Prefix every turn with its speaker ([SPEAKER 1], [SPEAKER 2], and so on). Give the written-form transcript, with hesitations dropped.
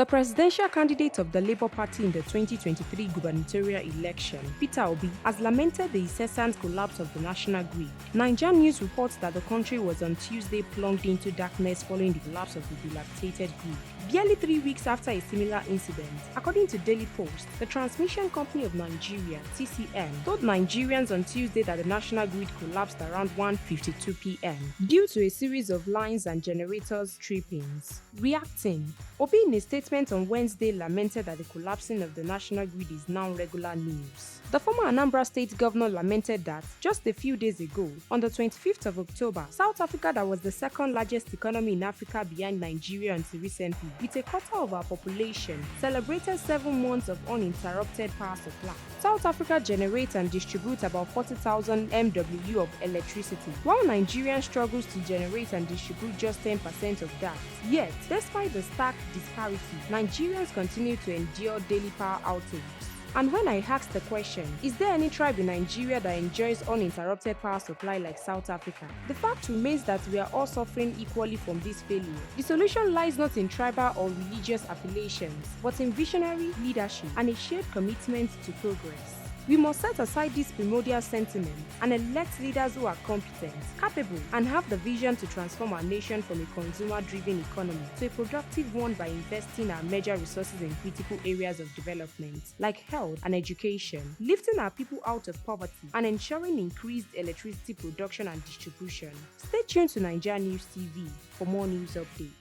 [SPEAKER 1] The presidential candidate of the Labour Party in the 2023 gubernatorial election, Peter Obi, has lamented the incessant collapse of the national grid. NaijaNews reports that the country was on Tuesday plunged into darkness following the collapse of the dilapidated grid. Barely 3 weeks after a similar incident, according to Daily Post, the Transmission Company of Nigeria (TCN) told Nigerians on Tuesday that the national grid collapsed around 1:52 p.m. due to a series of lines and generators trippings. Reacting, Obi in a statement on Wednesday lamented that the collapsing of the national grid is now regular news. The former Anambra State governor lamented that just a few days ago, on the 25th of October, South Africa, that was the second largest economy in Africa behind Nigeria until recently, with a quarter of our population, celebrated 7 months of uninterrupted power supply. South Africa generates and distributes about 40,000 MW of electricity, while Nigeria struggles to generate and distribute just 10% of that. Yet, despite the stark disparity, Nigerians continue to endure daily power outages. And when I asked the question, is there any tribe in Nigeria that enjoys uninterrupted power supply like South Africa? The fact remains that we are all suffering equally from this failure. The solution lies not in tribal or religious affiliations, but in visionary leadership and a shared commitment to progress. We must set aside this primordial sentiment and elect leaders who are competent, capable, and have the vision to transform our nation from a consumer-driven economy to a productive one by investing our major resources in critical areas of development like health and education, lifting our people out of poverty, and ensuring increased electricity production and distribution. Stay tuned to NaijaNews TV for more news updates.